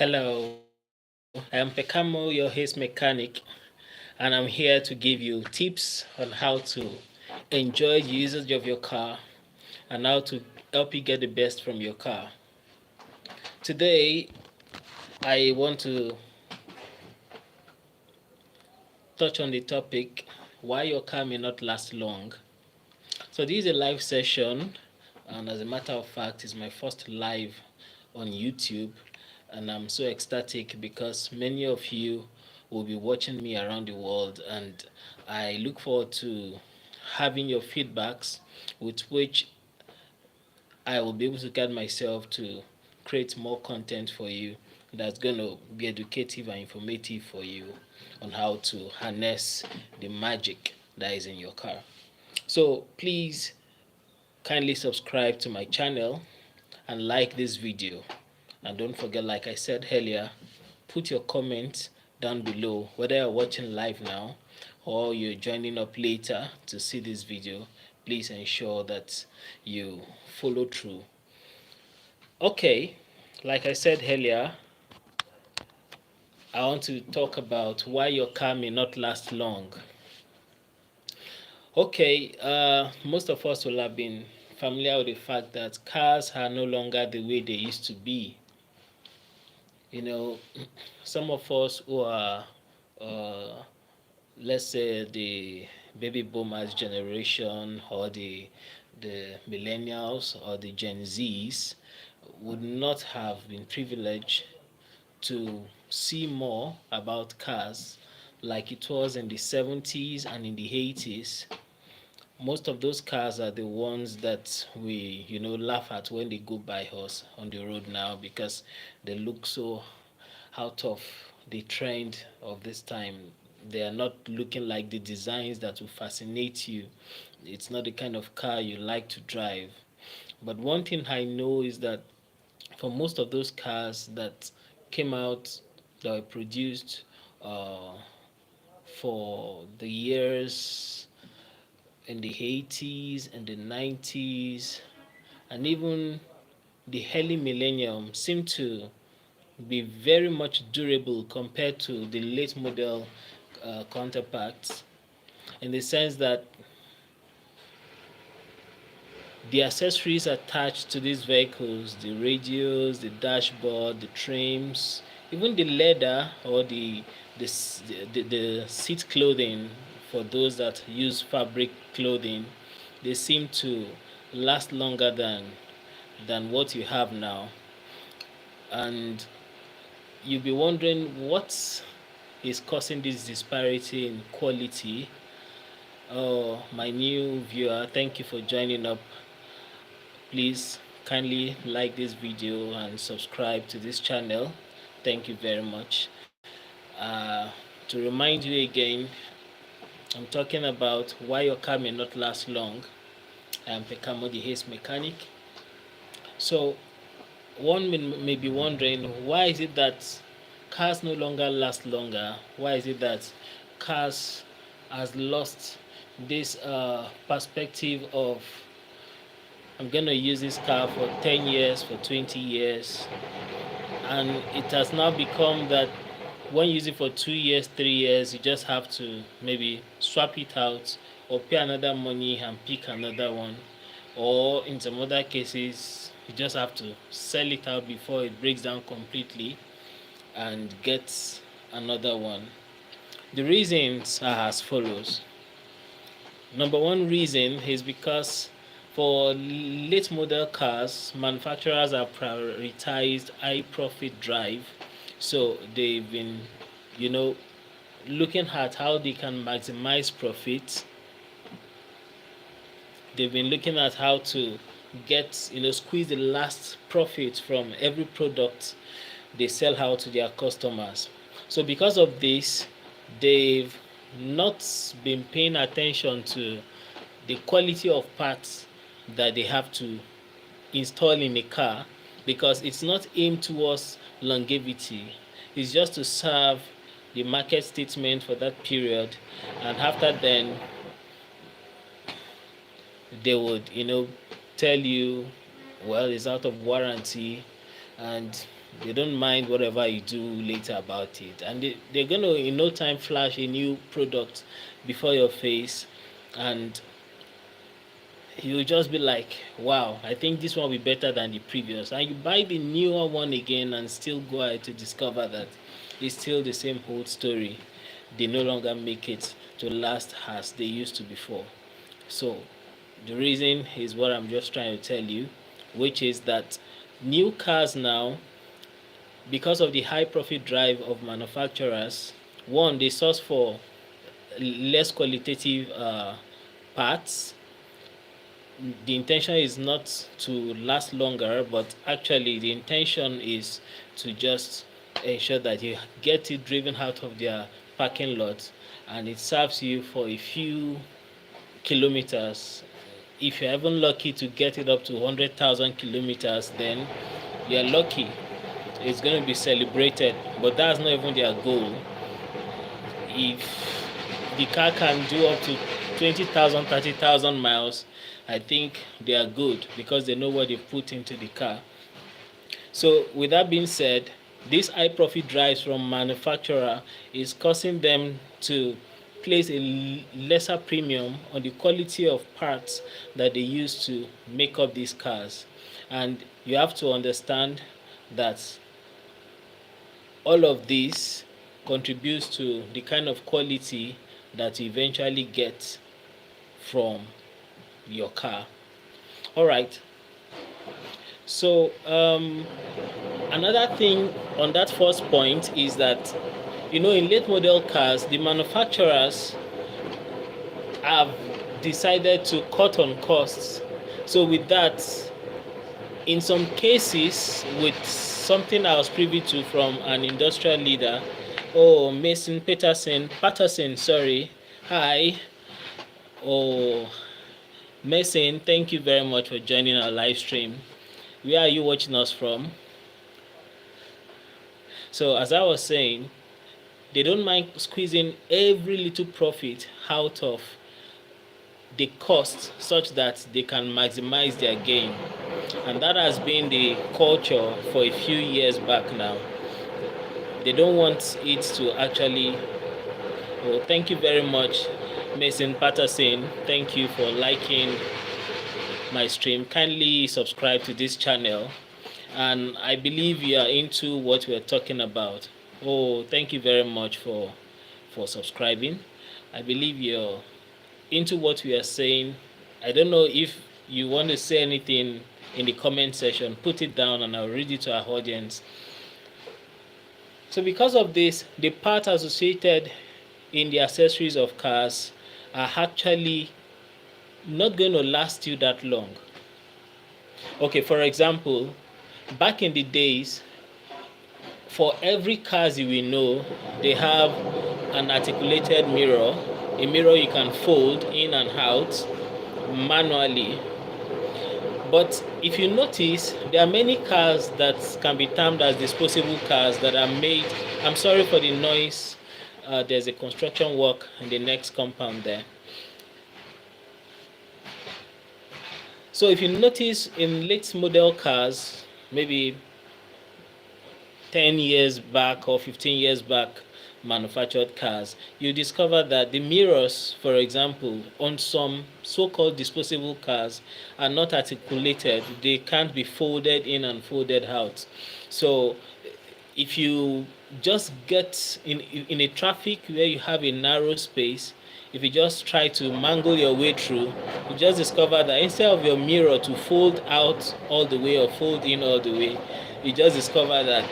Hello, I am Pekamo, your haze mechanic, and I'm here to give you tips on how to enjoy the usage of your car and how to help you get the best from your car. Today, I want to touch on the topic why your car may not last long. So, this is a live session, and as a matter of fact, it's my first live on YouTube, and I'm so ecstatic because many of you will be watching me around the world, and I look forward to having your feedbacks with which I will be able to guide myself to create more content for you that's going to be educative and informative for you on how to harness the magic that is in your car. So please kindly subscribe to my channel and like this video. And don't forget, like I said earlier, put your comments down below whether you're watching live now or you're joining up later to see this video. Please ensure that you follow through. Okay, like I said earlier, I want to talk about why your car may not last long. Okay, most of us will have been familiar with the fact that cars are no longer the way they used to be. You know, some of us who are, uh, let's say, the baby boomers generation or the millennials or the Gen Zs would not have been privileged to see more about cars like it was in the 70s and in the 80s. Most of those cars are the ones that we laugh at when they go by us on the road now because they look so out of the trend of this time. They are not looking like the designs that will fascinate you. It's not the kind of car you like to drive. But one thing I know is that for most of those cars that came out, that were produced uh, for the years in the 80s and the 90s and even the early millennium, seem to be very much durable compared to the late model counterparts, in the sense that the accessories attached to these vehicles, the radios, the dashboard, the trims, even the leather or the seat clothing for those that use fabric clothing, they seem to last longer than what you have now. And you'll be wondering what is causing this disparity in quality. Oh, my new viewer, thank you for joining up. Please kindly like this video and subscribe to this channel. Thank you very much. To remind you again, I'm talking about why your car may not last long. I am Pekamo, the Haze Mechanic. So one may be wondering, why is it that cars no longer last longer? Why is it that cars has lost this perspective of, I'm going to use this car for 10 years, for 20 years, and it has now become that when you use it for 2 years, 3 years, you just have to maybe swap it out or pay another money and pick another one, or in some other cases you just have to sell it out before it breaks down completely and get another one. The reasons are as follows. Number one reason is because for late model cars, manufacturers have prioritized high profit drive. So they've been, you know, looking at how they can maximize profit. They've been looking at how to get, squeeze the last profit from every product they sell out to their customers. So because of this, they've not been paying attention to the quality of parts that they have to install in a car, because it's not aimed towards longevity. It's just to serve the market statement for that period, and after then they would tell you, well, it's out of warranty, and They don't mind whatever you do later about it, and they're going to in no time flash a new product before your face, and you'll just be like, wow, I think this one will be better than the previous, and you buy the newer one again and still go ahead to discover that it's still the same old story. They no longer make it to last as they used to before. So the reason is what I'm just trying to tell you, which is that new cars now, because of the high profit drive of manufacturers, one, they source for less qualitative parts. The intention is not to last longer, but actually the intention is to just ensure that you get it driven out of their parking lot and it serves you for a few kilometers. If you're even lucky to get it up to 100,000 kilometers, then you're lucky. It's going to be celebrated, but that's not even their goal. If the car can do up to 20,000, 30,000 miles, I think they are good because they know what they put into the car. So with that being said, this high profit drives from manufacturer is causing them to place a lesser premium on the quality of parts that they use to make up these cars. And you have to understand that all of this contributes to the kind of quality that you eventually get from your car. All right. So another thing on that first point is that, in late model cars, the manufacturers have decided to cut on costs. So with that, in some cases, with something I was privy to from an industrial leader, Mason Patterson, sorry. Hi. Mason, thank you very much for joining our live stream. Where are you watching us from? So as I was saying, they don't mind squeezing every little profit out of the cost such that they can maximize their gain. And that has been the culture for a few years back now. They don't want it to actually... thank you very much, Mason Patterson. Thank you for liking my stream. Kindly subscribe to this channel, and I believe you are into what we're talking about. Thank you very much for subscribing. I believe you're into what we are saying. I don't know if you want to say anything in the comment section. Put it down and I'll read it to our audience. So because of this, the parts associated in the accessories of cars are actually not going to last you that long. Okay, for example, back in the days, for every cars you will know, they have an articulated mirror, a mirror you can fold in and out manually. But if you notice, there are many cars that can be termed as disposable cars that are made... I'm sorry for the noise. There's a construction work in the next compound there. So if you notice, in late model cars, maybe 10 years back or 15 years back, manufactured cars, you discover that the mirrors, for example, on some so-called disposable cars are not articulated. They can't be folded in and folded out. So if you just get in a traffic where you have a narrow space, if you just try to mangle your way through, you just discover that instead of your mirror to fold out all the way or fold in all the way, you just discover that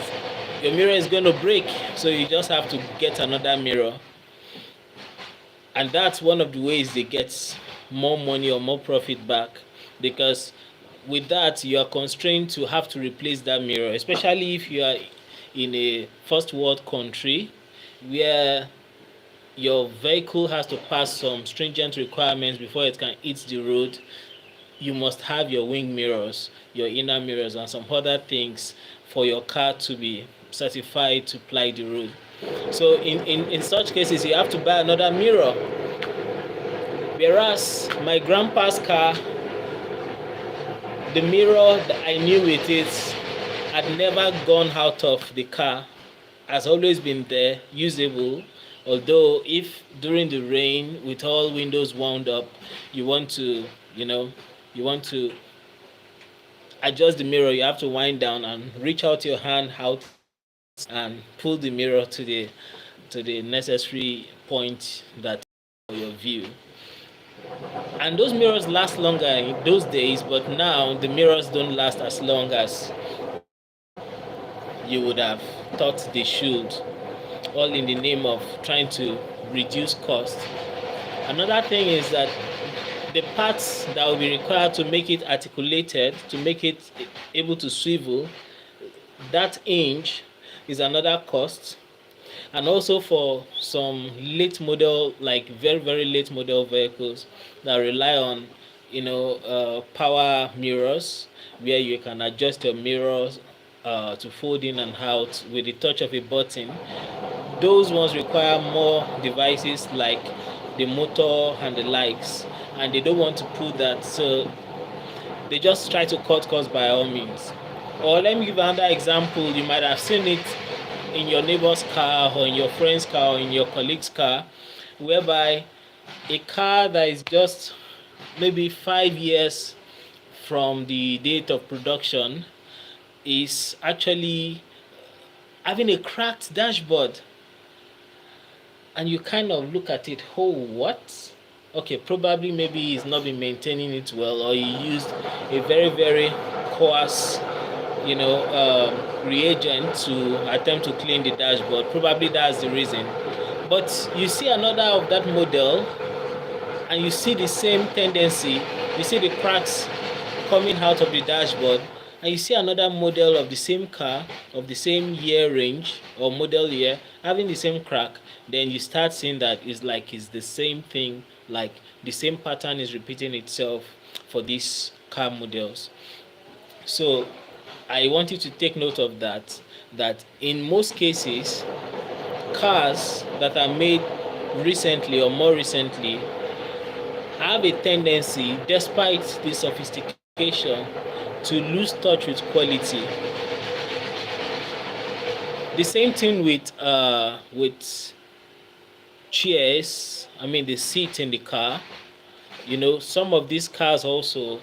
your mirror is going to break, so you just have to get another mirror. And that's one of the ways they get more money or more profit back, because with that you are constrained to have to replace that mirror, especially if you are in a first world country where your vehicle has to pass some stringent requirements before it can hit the road. You must have your wing mirrors, your inner mirrors, and some other things for your car to be certified to ply the road. So in such cases, you have to buy another mirror. Whereas my grandpa's car, the mirror that I knew with it had never gone out of the car, has always been there, usable. Although if during the rain with all windows wound up, you want to, you want to adjust the mirror, you have to wind down and reach out your hand out and pull the mirror to the necessary point that for your view. And those mirrors last longer in those days, but now the mirrors don't last as long as you would have thought they should, all in the name of trying to reduce cost. Another thing is that the parts that will be required to make it articulated, to make it able to swivel, that hinge is another cost. And also for some late model, like very very late model vehicles that rely on power mirrors, where you can adjust your mirrors to fold in and out with the touch of a button. Those ones require more devices like the motor and the likes, and they don't want to put that, so they just try to cut costs by all means. Or let me give another example. You might have seen it in your neighbor's car or in your friend's car or in your colleague's car, whereby a car that is just maybe 5 years from the date of production is actually having a cracked dashboard, and you kind of look at it, oh, what? Okay, probably maybe he's not been maintaining it well, or he used a very very coarse reagent to attempt to clean the dashboard. Probably that's the reason. But you see another of that model and you see the same tendency. You see the cracks coming out of the dashboard, and you see another model of the same car of the same year range or model year having the same crack. Then you start seeing that it's the same thing, like the same pattern is repeating itself for these car models. So I want you to take note of that in most cases, cars that are made recently or more recently have a tendency, despite the sophistication, to lose touch with quality. The same thing with chairs. I mean, the seat in the car. Some of these cars also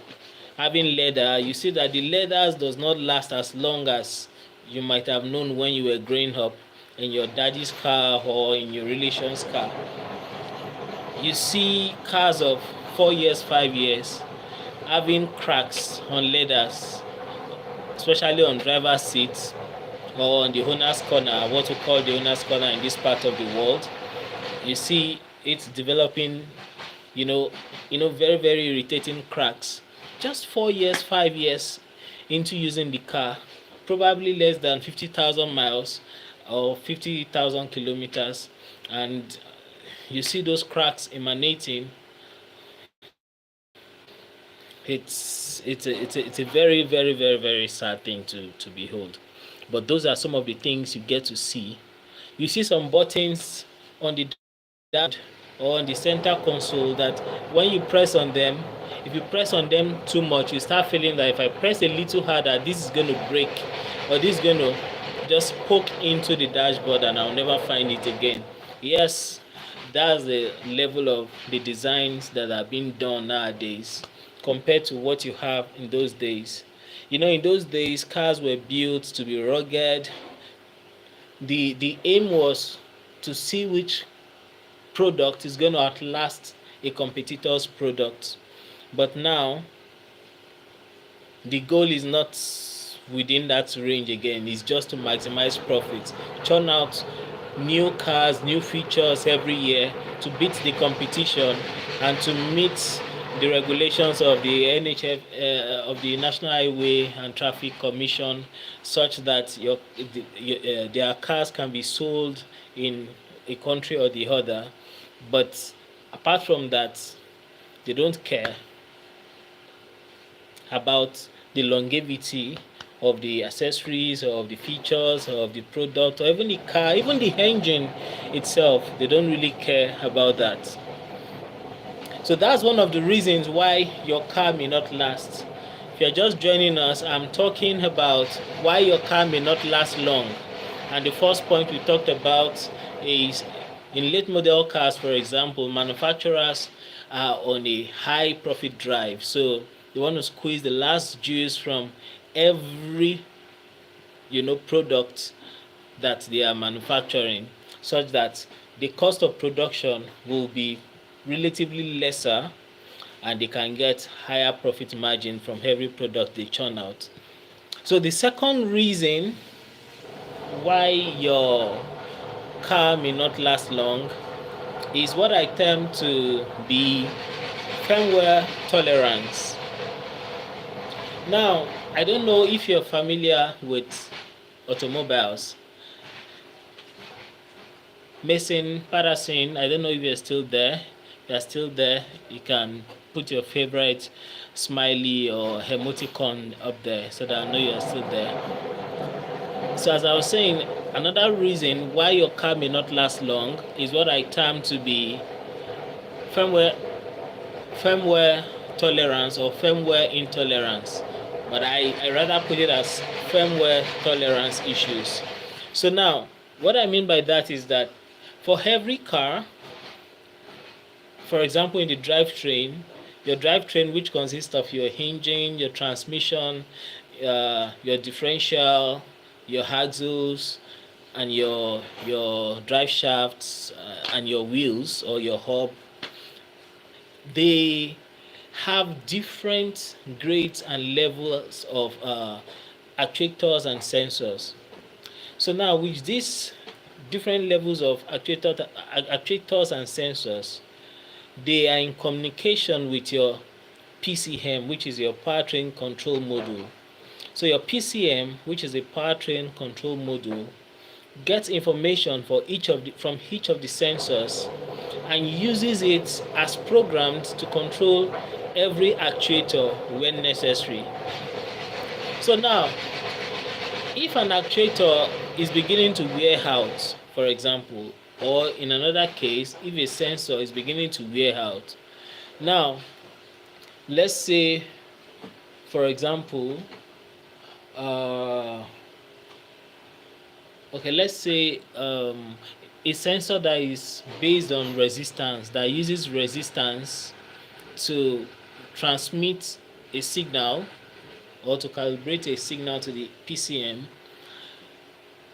having leather. You see that the leathers does not last as long as you might have known when you were growing up in your daddy's car or in your relation's car. You see cars of 4 years, 5 years having cracks on leathers, especially on driver's seats or on the owner's corner, what we call the owner's corner in this part of the world. You see it's developing, very, very irritating cracks. Just 4 years, 5 years into using the car, probably less than 50,000 miles or 50,000 kilometers, and you see those cracks emanating. It's a very very very very sad thing to behold. But those are some of the things you get to see. You see some buttons on the dashboard or on the center console that when you press on them, if you press on them too much, you start feeling that if I press a little harder, this is going to break, or this is going to just poke into the dashboard and I'll never find it again. Yes, that's the level of the designs that are being done nowadays compared to what you have in those days. In those days, cars were built to be rugged. The aim was to see which product is going to outlast a competitor's product. But now, the goal is not within that range again. It's just to maximize profits, churn out new cars, new features every year to beat the competition and to meet the regulations of the NHF, of the National Highway and Traffic Commission, such that their cars can be sold in a country or the other. But apart from that, they don't care about the longevity of the accessories or of the features or of the product or even the car, even the engine itself. They don't really care about that. So that's one of the reasons why your car may not last If you're just joining us, I'm talking about why your car may not last long. And the first point we talked about is in late model cars, for example, manufacturers are on a high profit drive. So they want to squeeze the last juice from every product that they are manufacturing, such that the cost of production will be relatively lesser and they can get higher profit margin from every product they churn out. So the second reason why your car may not last long is what I term to be firmware tolerance. Now, I don't know if you're familiar with automobiles. Mason Patterson, I don't know if you're still there. If you're still there, you can put your favorite smiley or emoticon up there so that I know you're still there. So as I was saying, another reason why your car may not last long is what I term to be firmware tolerance or firmware intolerance. But I rather put it as firmware tolerance issues. So now, what I mean by that is that for every car, for example, in the drivetrain, your drivetrain, which consists of your engine, your transmission, your differential, your axles, and your drive shafts, and your wheels or your hub, they have different grades and levels of actuators and sensors. So now with these different levels of actuators and sensors, they are in communication with your PCM, which is your powertrain control module. So your PCM, which is a powertrain control module, gets information from each of the sensors and uses it as programmed to control every actuator when necessary. So now, if an actuator is beginning to wear out, for example, or in another case, if a sensor is beginning to wear out, now, let's say, for example, let's say a sensor that is based on resistance, that uses resistance to transmit a signal or to calibrate a signal to the PCM.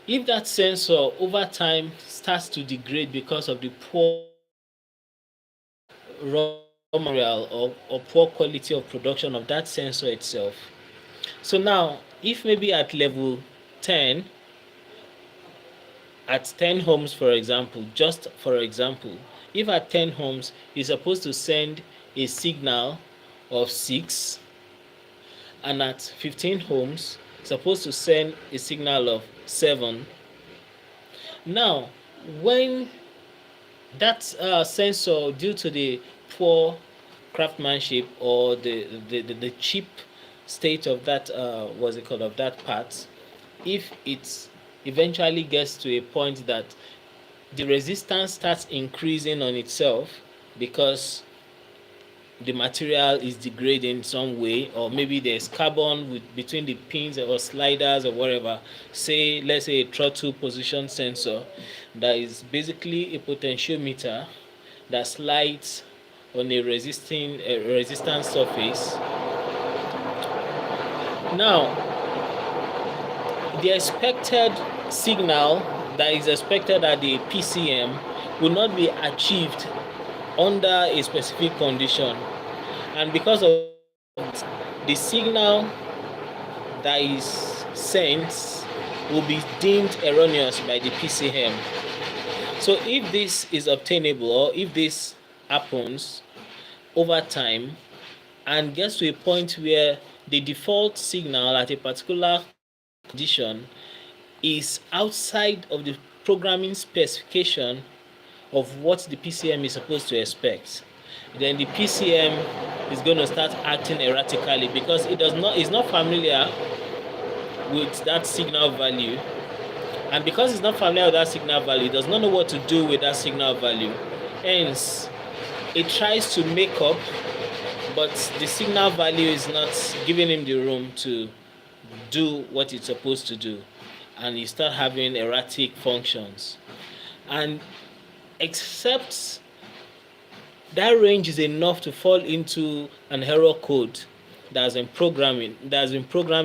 If that sensor over time starts to degrade because of the poor raw material or poor quality of production of that sensor itself. So now, if maybe at level 10, at 10 ohms, for example, just for example, if at 10 ohms you're supposed to send a signal of 6, and at 15 ohms supposed to send a signal of 7. Now, when that sensor, due to the poor craftsmanship or the cheap state of that of that part, if it eventually gets to a point that the resistance starts increasing on itself because the material is degrading in some way, or maybe there's carbon between the pins or sliders or whatever, say let's say a throttle position sensor that is basically a potentiometer that slides on a resistance surface. Now, the expected signal that is expected at the PCM will not be achieved under a specific condition, and because of the signal that is sent will be deemed erroneous by the PCM. So if this is obtainable, or if this happens over time and gets to a point where the default signal at a particular condition is outside of the programming specification of what the PCM is supposed to expect, then the PCM is going to start acting erratically because it's not familiar with that signal value, and because it's not familiar with that signal value, it does not know what to do with that signal value. Hence, it tries to make up but the signal value is not giving him the room to do what it's supposed to do, and you start having erratic functions. And except that range is enough to fall into an error code that's been programmed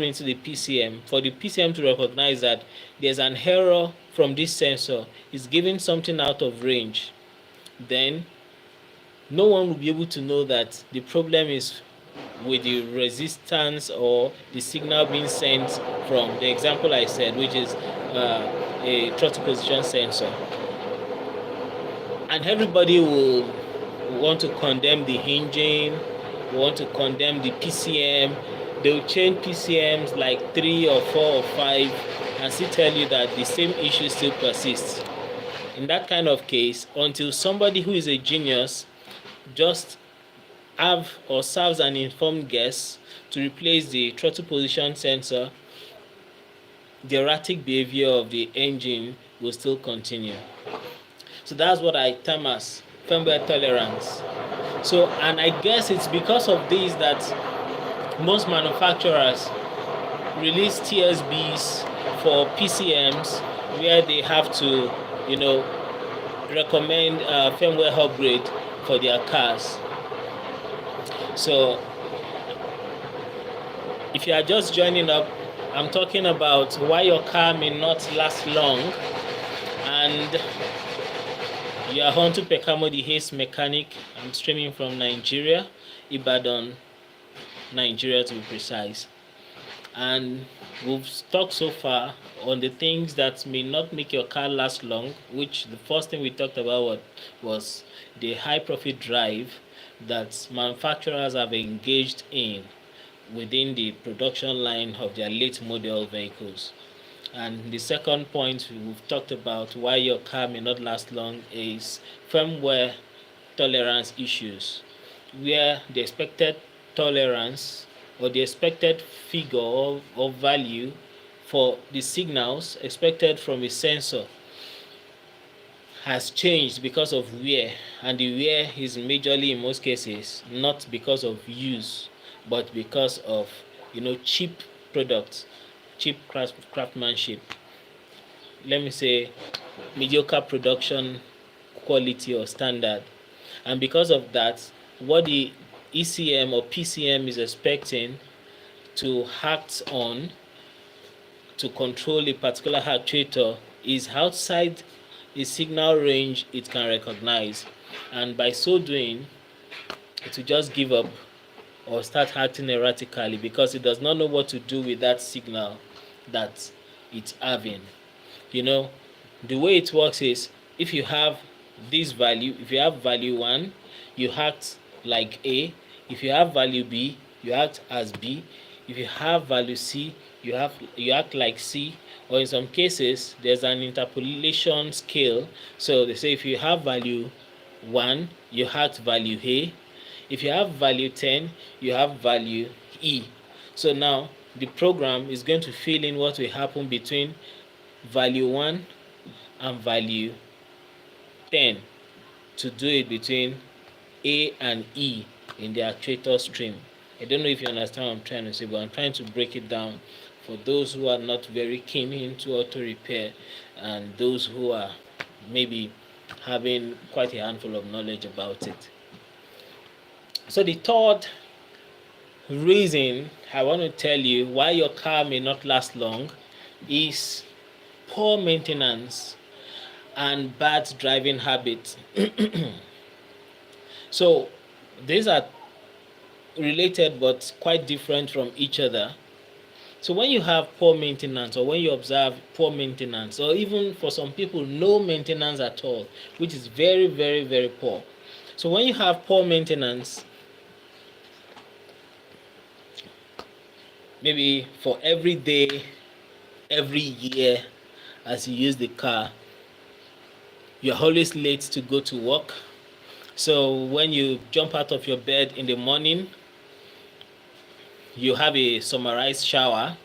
into the PCM, for the PCM to recognize that there's an error from this sensor, it's giving something out of range, then no one will be able to know that the problem is with the resistance or the signal being sent from the example I said, which is a throttle position sensor. And everybody will want to condemn the engine, want to condemn the PCM. They'll change PCMs like 3 or 4 or 5 and still tell you that the same issue still persists. In that kind of case, until somebody who is a genius just have or serves an informed guess to replace the throttle position sensor, the erratic behavior of the engine will still continue. So that's what I term as firmware tolerance. So, and I guess it's because of this that most manufacturers release TSBs for PCMs where they have to, recommend firmware upgrade for their cars. So if you are just joining up, I'm talking about why your car may not last long, and you are on to Pekamo the Ace Mechanic. I'm streaming from Nigeria, Ibadan, Nigeria to be precise. And we've talked so far on the things that may not make your car last long, which the first thing we talked about was the high profit drive that manufacturers have engaged in within the production line of their late model vehicles. And the second point we've talked about why your car may not last long is firmware tolerance issues, where the expected tolerance or the expected figure or value for the signals expected from a sensor has changed because of wear, and the wear is majorly in most cases not because of use but because of cheap products, cheap craftsmanship, let me say mediocre production quality or standard. And because of that, what the ECM or PCM is expecting to act on to control a particular actuator is outside the signal range it can recognize, and by so doing it will just give up or start acting erratically because it does not know what to do with that signal that it's having. The way it works is, if you have this value, if you have value 1, you act like A. If you have value B, you act as B. If you have value C, you act like C. Or in some cases, there's an interpolation scale. So they say if you have value 1, you act value A. If you have value 10, you have value E. So now the program is going to fill in what will happen between value 1 and value 10 to do it between A and E in the actuator stream. I don't know if you understand what I'm trying to say, but I'm trying to break it down for those who are not very keen into auto repair and those who are maybe having quite a handful of knowledge about it. So the third reason I want to tell you why your car may not last long is poor maintenance and bad driving habits. So these are related but quite different from each other. So when you have poor maintenance, or when you observe poor maintenance, or even for some people no maintenance at all, which is very, very, very poor. So when you have poor maintenance, maybe for every day, every year as you use the car, you're always late to go to work. So when you jump out of your bed in the morning, you have a summarized shower.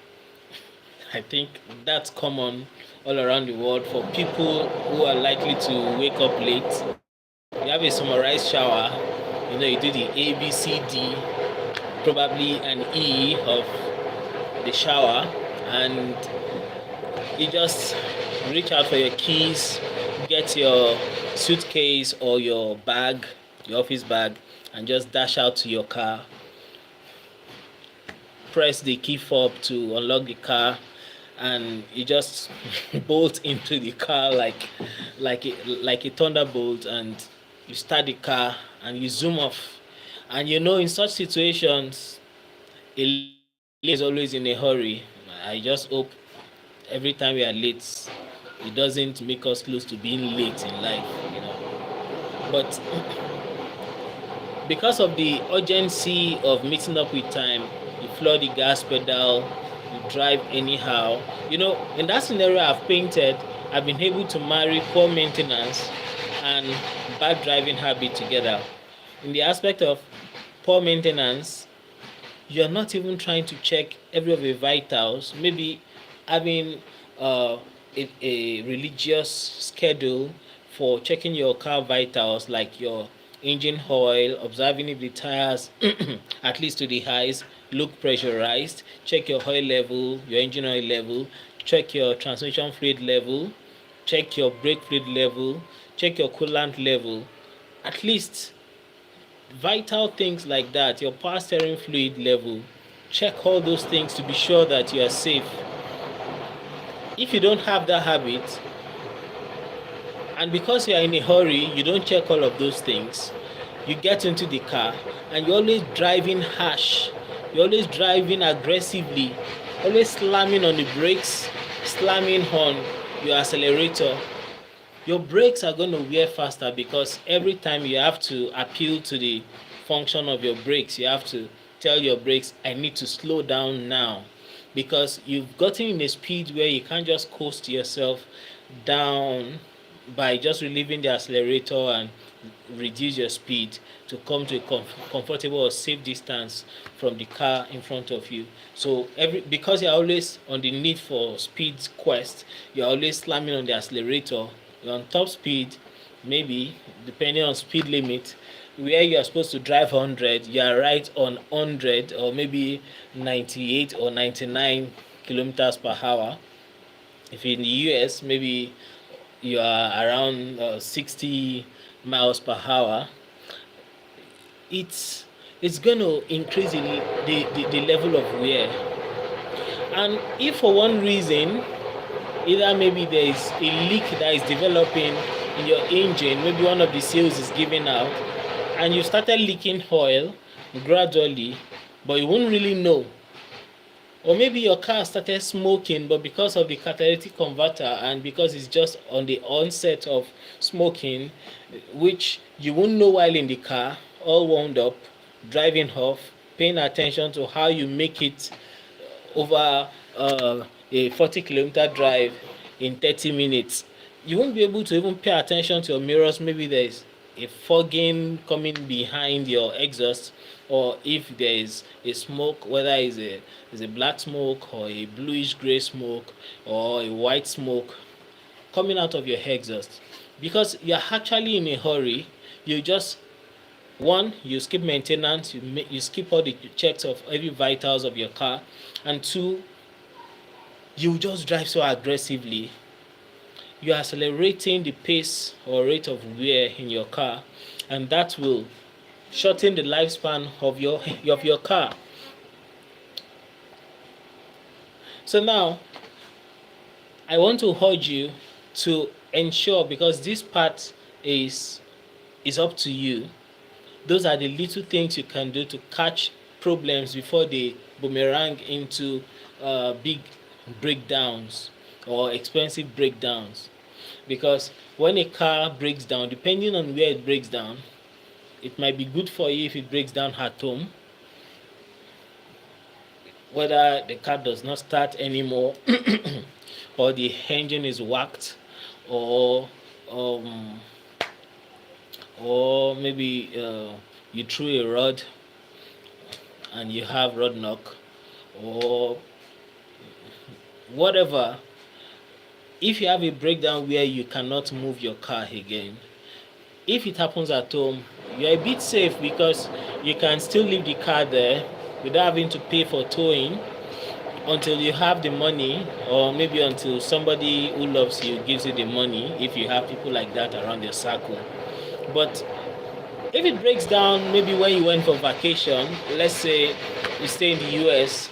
I think that's common all around the world for people who are likely to wake up late. You have a summarized shower, You do the A, B, C, D, probably an E of the shower, and you just reach out for your keys, get your suitcase or your bag, your office bag, and just dash out to your car. Press the key fob to unlock the car, and you just bolt into the car like a thunderbolt, and you start the car and you zoom off. And in such situations, a is always in a hurry. I just hope every time we are late, it doesn't make us close to being late in life. But because of the urgency of meeting up with time, you floor the gas pedal, you drive anyhow. In that scenario I've painted, I've been able to marry poor maintenance and bad driving habit together. In the aspect of poor maintenance, you're not even trying to check every of your vitals. Maybe having a religious schedule for checking your car vitals, like your engine oil, observing if the tires, at least to the highs, look pressurized, check your oil level, your engine oil level, check your transmission fluid level, check your brake fluid level, check your coolant level. At least vital things like that, your power steering fluid level, check all those things to be sure that you are safe. If you don't have that habit, and because you are in a hurry, you don't check all of those things, you get into the car and you're always driving harsh, you're always driving aggressively, always slamming on the brakes, slamming on your accelerator. Your brakes are going to wear faster, because every time you have to appeal to the function of your brakes, you have to tell your brakes, I need to slow down now, because you've gotten in a speed where you can't just coast yourself down by just relieving the accelerator and reduce your speed to come to a comfortable or safe distance from the car in front of you. So because you're always on the need for speed quest, you're always slamming on the accelerator. You're on top speed, maybe depending on speed limit, where you are supposed to drive 100, you are right on 100 or maybe 98 or 99 kilometers per hour. If in the US, maybe you are around 60 miles per hour. It's going to increase the level of wear. And if for one reason, either maybe there is a leak that is developing in your engine, maybe one of the seals is giving out, and you started leaking oil gradually, but you won't really know. Or maybe your car started smoking, but because of the catalytic converter and because it's just on the onset of smoking, which you won't know while in the car, all wound up, driving off, paying attention to how you make it over a 40-kilometer drive in 30 minutes. You won't be able to even pay attention to your mirrors. Maybe there's a fogging coming behind your exhaust, or if there is a smoke, whether it's a black smoke or a bluish gray smoke or a white smoke coming out of your exhaust, because you're actually in a hurry. You skip maintenance, you skip all the checks of every vitals of your car, and two, you just drive so aggressively. You're accelerating the pace or rate of wear in your car, and that will shorten the lifespan of your car. So now I want to urge you to ensure, because this part is up to you. Those are the little things you can do to catch problems before they boomerang into big breakdowns or expensive breakdowns. Because when a car breaks down, depending on where it breaks down, it might be good for you if it breaks down at home, whether the car does not start anymore or the engine is whacked, or maybe you threw a rod and you have rod knock, or whatever. If you have a breakdown where you cannot move your car again, if it happens at home, you're a bit safe because you can still leave the car there without having to pay for towing until you have the money, or maybe until somebody who loves you gives you the money, if you have people like that around your circle. But if it breaks down, maybe when you went for vacation, let's say you stay in the US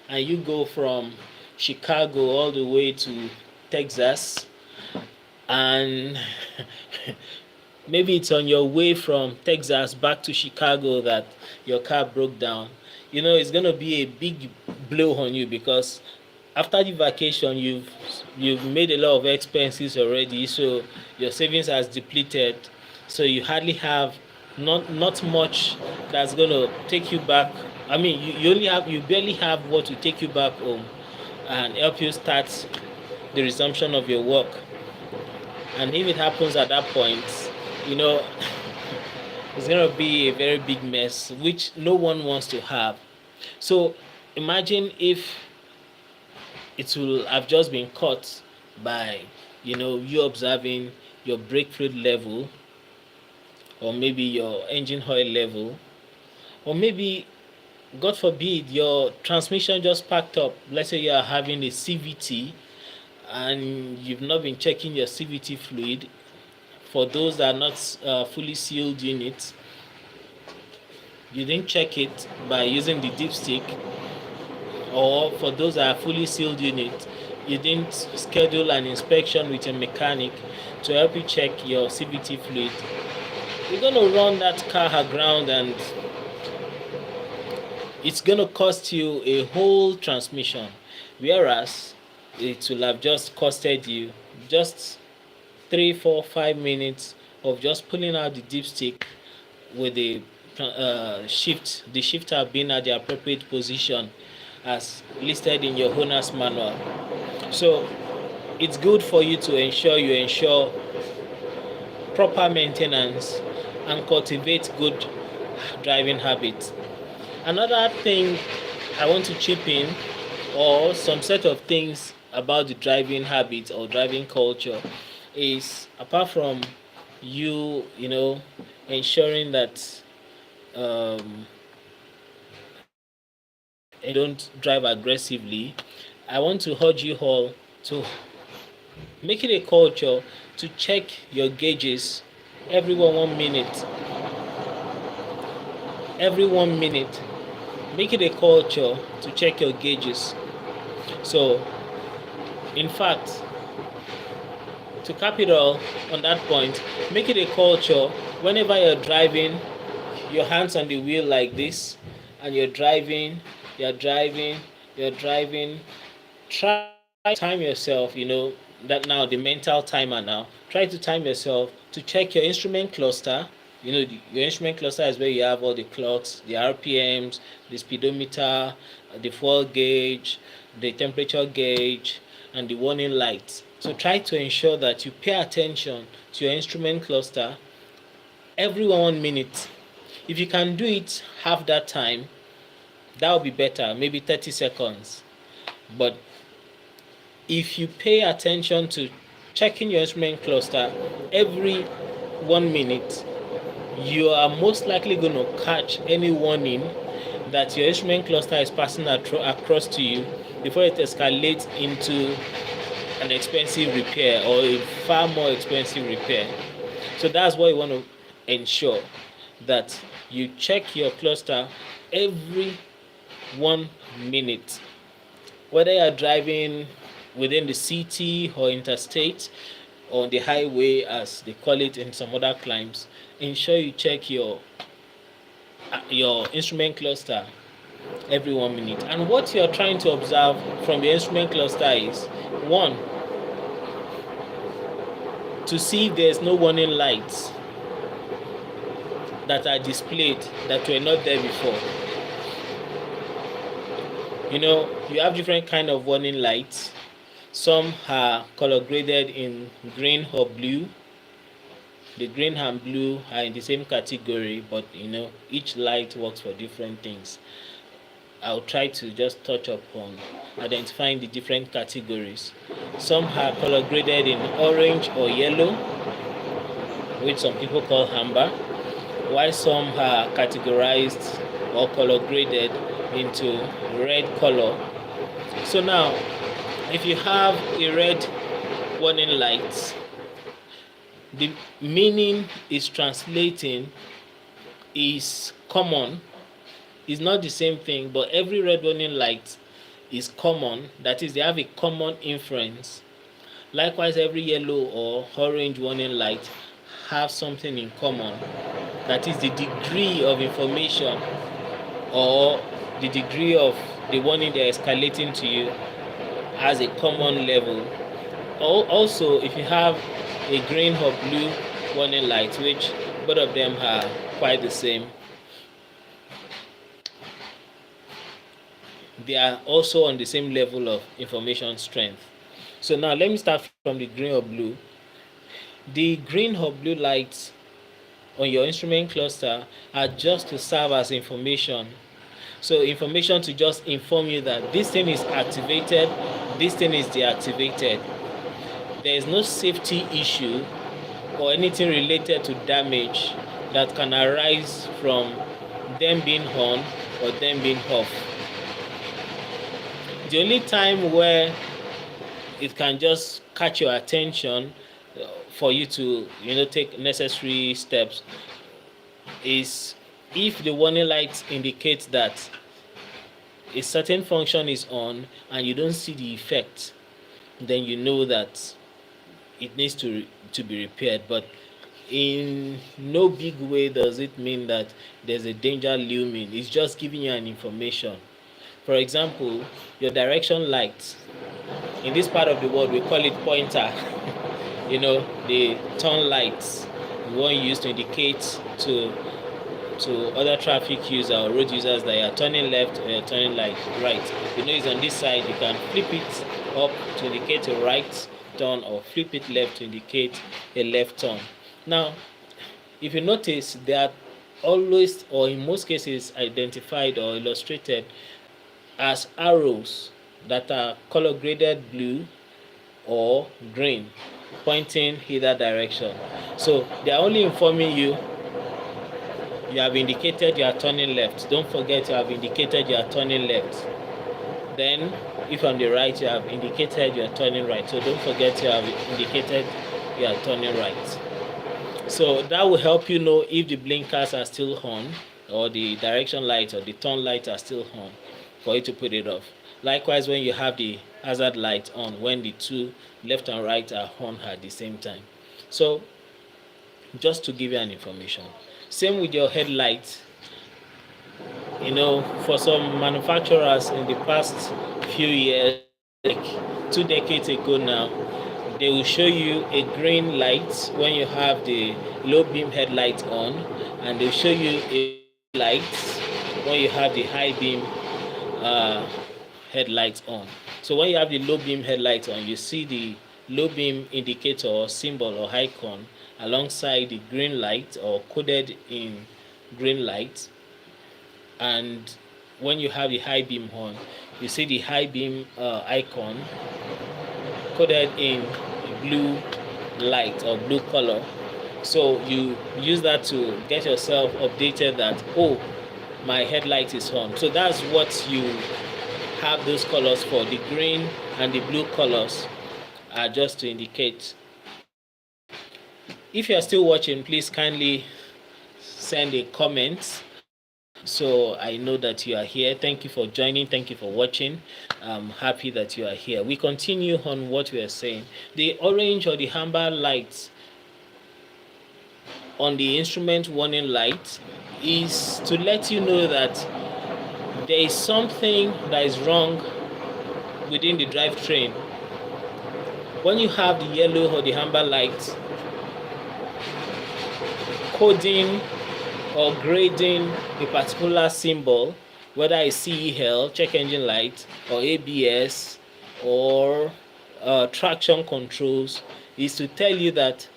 and you go from Chicago all the way to Texas, and maybe it's on your way from Texas back to Chicago that your car broke down. It's going to be a big blow on you, because after the vacation you've made a lot of expenses already, so your savings has depleted, so you hardly have not much that's going to take you back. I mean, you barely have what will take you back home and help you start the resumption of your work. And if it happens at that point, you know it's going to be a very big mess, which no one wants to have. So imagine if it will have just been caught by you observing your brake fluid level, or maybe your engine oil level, or maybe, God forbid, your transmission just packed up. Let's say you are having a CVT and you've not been checking your CVT fluid. For those that are not fully sealed units, you didn't check it by using the dipstick, or for those that are fully sealed units, you didn't schedule an inspection with a mechanic to help you check your CVT fluid. You're going to run that car aground, and it's going to cost you a whole transmission, whereas it will have just costed you just 3 4 5 minutes of just pulling out the dipstick with the shifter being at the appropriate position as listed in your owner's manual. So it's good for you to ensure proper maintenance and cultivate good driving habits. Another thing I want to chip in, or some set of things about the driving habit or driving culture, is apart from you ensuring that you don't drive aggressively, I want to urge you all to make it a culture to check your gauges every 1 minute. Every 1 minute, make it a culture to check your gauges. So, in fact, to cap it all on that point, make it a culture whenever you're driving, your hands on the wheel like this, and you're driving, try to time yourself, that now the mental timer now. Try to time yourself to check your instrument cluster. Your instrument cluster is where you have all the clocks, the RPMs, the speedometer, the fuel gauge, the temperature gauge, and the warning lights. So try to ensure that you pay attention to your instrument cluster every 1 minute. If you can do it half that time, that would be better, maybe 30 seconds. But if you pay attention to checking your instrument cluster every 1 minute, you are most likely going to catch any warning that your instrument cluster is passing across to you before it escalates into an expensive repair, or a far more expensive repair. So that's what you want to ensure, that you check your cluster every 1 minute. Whether you're driving within the city or interstate, or the highway as they call it in some other climes, ensure you check your instrument cluster every 1 minute. And what you're trying to observe from the instrument cluster is, one, to see if there's no warning lights that are displayed that were not there before. You have different kind of warning lights. Some are color graded in green or blue. The green and blue are in the same category, but each light works for different things. I'll try to just touch upon identifying the different categories. Some are color graded in orange or yellow, which some people call amber, while some are categorized or color graded into red color. So now, if you have a red warning light, the meaning is translating is common. It's not the same thing, but every red warning light is common. That is, they have a common inference. Likewise, every yellow or orange warning light have something in common. That is, the degree of information or the degree of the warning they're escalating to you has a common level. Also, if you have a green or blue warning light, which both of them are quite the same, they are also on the same level of information strength. So now let me start from the green or blue. The green or blue lights on your instrument cluster are just to serve as information. So information to just inform you that this thing is activated, this thing is deactivated. There is no safety issue or anything related to damage that can arise from them being on or them being off. The only time where it can just catch your attention for you to take necessary steps is if the warning light indicates that a certain function is on and you don't see the effect, then you know that it needs to be repaired. But in no big way does it mean that there's a danger looming. It's just giving you an information. For example, your direction light. In this part of the world, we call it pointer. The turn lights, the one used to indicate to other traffic users or road users that you are turning left or you're turning right. It's on this side. You can flip it up to indicate a right turn or flip it left to indicate a left turn. Now, if you notice, they are always, or in most cases, identified or illustrated as arrows that are color graded blue or green, pointing either direction. So they are only informing you have indicated you are turning left. Don't forget you have indicated you are turning left. Then if on the right you have indicated you are turning right. So don't forget you have indicated you are turning right. So that will help you know if the blinkers are still on or the direction light or the turn light are still on for you to put it off. Likewise, when you have the hazard light on, when the two left and right are on at the same time. So just to give you an information. Same with your headlight. For some manufacturers in the past few years, like 2 decades ago now, they will show you a green light when you have the low beam headlight on, and they'll show you a light when you have the high beam headlights on. So when you have the low beam headlight on, you see the low beam indicator or symbol or icon alongside the green light or coded in green light. And when you have the high beam on, you see the high beam icon coded in blue light or blue color. So you use that to get yourself updated that, oh, my headlight is on. So that's what you have those colors for. The green and the blue colors are just to indicate. If you are still watching, please kindly send a comment so I know that you are here. Thank you for joining. Thank you for watching. I'm happy that you are here. We continue on what we are saying. The orange or the amber lights on the instrument warning light is to let you know that there is something that is wrong within the drivetrain. When you have the yellow or the amber light coding or grading a particular symbol, whether it's CEL, check engine light, or ABS, or traction controls, is to tell you that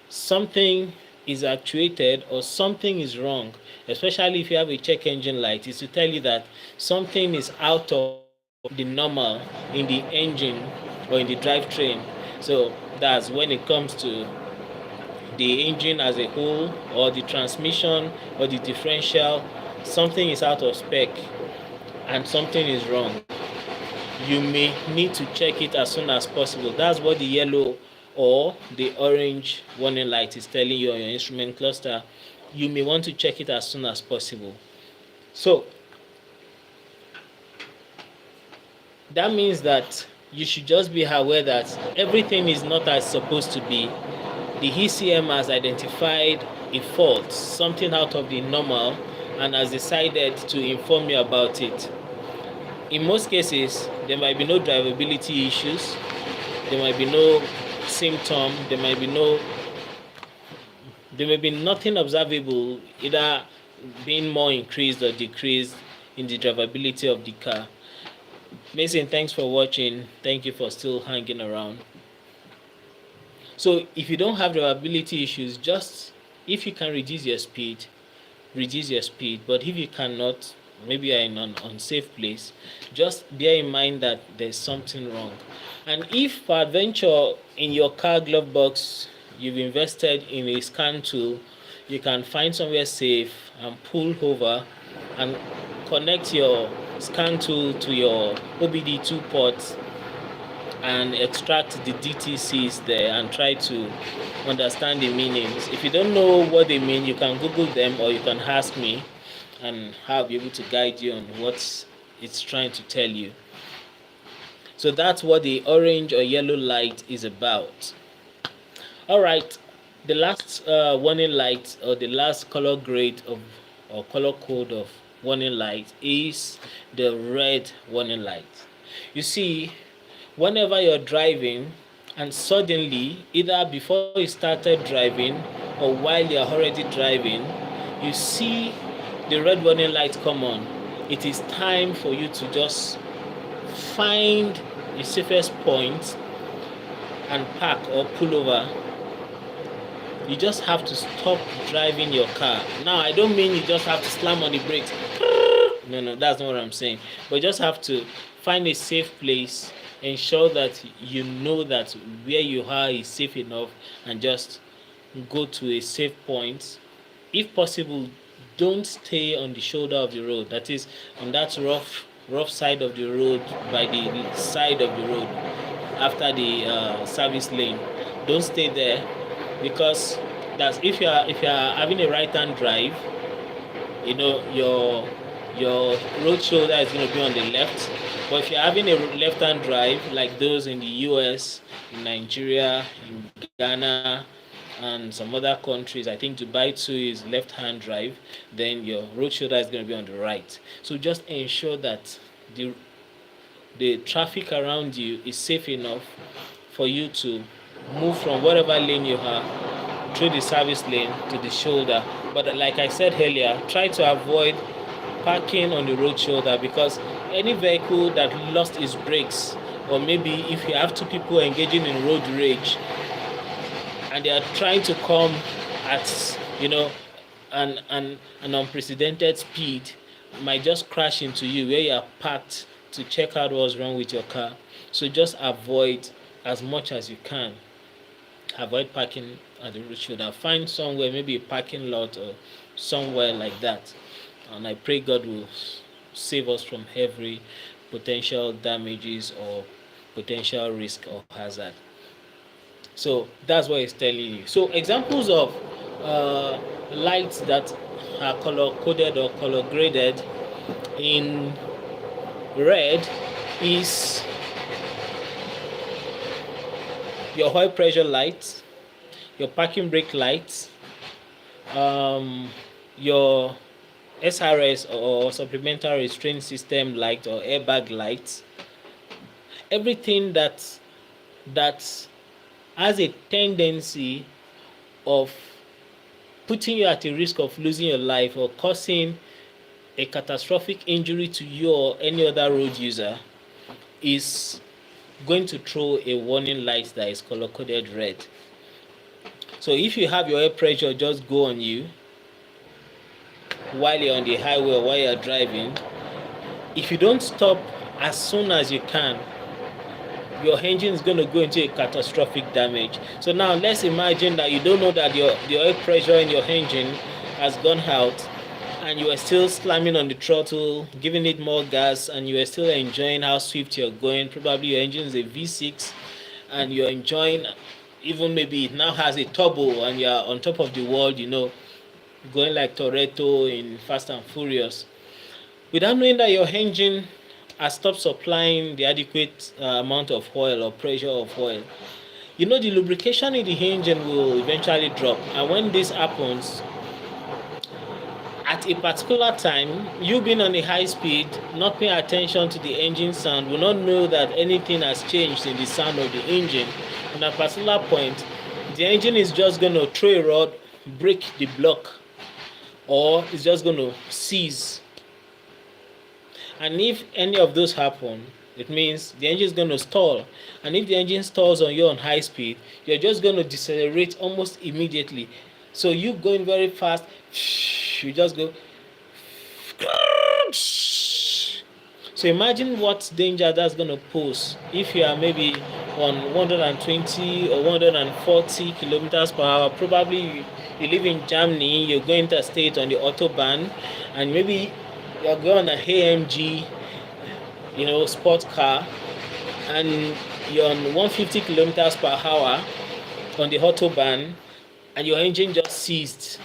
something is actuated or something is wrong. Especially if you have a check engine light, is to tell you that something is out of the normal in the engine or in the drivetrain. So that's when it comes to the engine as a whole, or the transmission, or the differential, something is out of spec and something is wrong, you may need to check it as soon as possible. That's what the yellow or the orange warning light is telling you on your instrument cluster. You may want to check it as soon as possible. So that means that you should just be aware that everything is not as supposed to be. The ECM has identified a fault, something out of the normal, and has decided to inform you about it. In most cases, there might be no drivability issues, there might be no symptom, there may be nothing observable, either being more increased or decreased in the drivability of the car. Mason, thanks for watching. Thank you for still hanging around. So if you don't have drivability issues, just if you can reduce your speed, reduce your speed. But if you cannot, maybe you're in an unsafe place, just bear in mind that there's something wrong. And if peradventure in your car glove box you've invested in a scan tool, you can find somewhere safe and pull over and connect your scan tool to your OBD2 port and extract the DTCs there and try to understand the meanings. If you don't know what they mean, you can Google them or you can ask me, and I'll be able to guide you on what it's trying to tell you. So that's what the orange or yellow light is about. Alright, the last warning light, or the last color grade of or color code of warning light, is the red warning light. You see, whenever you're driving and suddenly, either before you started driving or while you're already driving, you see the red warning light come on, it is time for you to just find the safest point and park or pull over. You just have to stop driving your car. Now, I don't mean you just have to slam on the brakes. No, that's not what I'm saying. But you just have to find a safe place, ensure that you know that where you are is safe enough, and just go to a safe point. If possible, don't stay on the shoulder of the road, that is on that rough side of the road, by the side of the road after the service lane. Don't stay there, because that's if you are having a right hand drive, you know your road shoulder is going to be on the left. But if you're having a left hand drive, like those in the US, in Nigeria, in Ghana, and some other countries, I think Dubai too is left hand drive, then your road shoulder is going to be on the right. So just ensure that the traffic around you is safe enough for you to move from whatever lane you are through the service lane to the shoulder. But like I said earlier, try to avoid parking on the road shoulder, because any vehicle that lost its brakes, or maybe if you have two people engaging in road rage and they are trying to come at an unprecedented speed, might just crash into you where you are parked to check out what's wrong with your car. So just avoid as much as you can. Avoid parking at the road shoulder. Find somewhere, maybe a parking lot or somewhere like that. And I pray God will save us from every potential damages or potential risk or hazard. So that's what it's telling you. So examples of lights that are color coded or color graded in red is your oil pressure lights, your parking brake lights, your SRS or supplemental restraint system light or airbag lights. Everything that has a tendency of putting you at a risk of losing your life or causing a catastrophic injury to you or any other road user is going to throw a warning light that is color coded red. So if you have your air pressure just go on you while you're on the highway or while you're driving, if you don't stop as soon as you can, your engine is going to go into a catastrophic damage. So now let's imagine that you don't know that the oil pressure in your engine has gone out, and you are still slamming on the throttle, giving it more gas, and you are still enjoying how swift you're going. Probably your engine is a V6, and you're enjoying, even maybe it now has a turbo, and you're on top of the world, going like Toretto in Fast and Furious, without knowing that your engine has stopped supplying the adequate amount of oil or pressure of oil. The lubrication in the engine will eventually drop, and when this happens, at a particular time, you being on a high speed, not paying attention to the engine sound, will not know that anything has changed in the sound of the engine. And at a particular point, the engine is just going to throw a rod, break the block, or it's just going to seize. And if any of those happen, it means the engine is going to stall. And if the engine stalls on you on high speed, you're just going to decelerate almost immediately. So you going very fast, you just go. So imagine what danger that's going to pose if you are maybe on 120 or 140 kilometers per hour. Probably you live in Germany, you're going interstate on the Autobahn, and maybe you're going on an AMG, sports car, and you're on 150 kilometers per hour on the Autobahn, and your engine just seized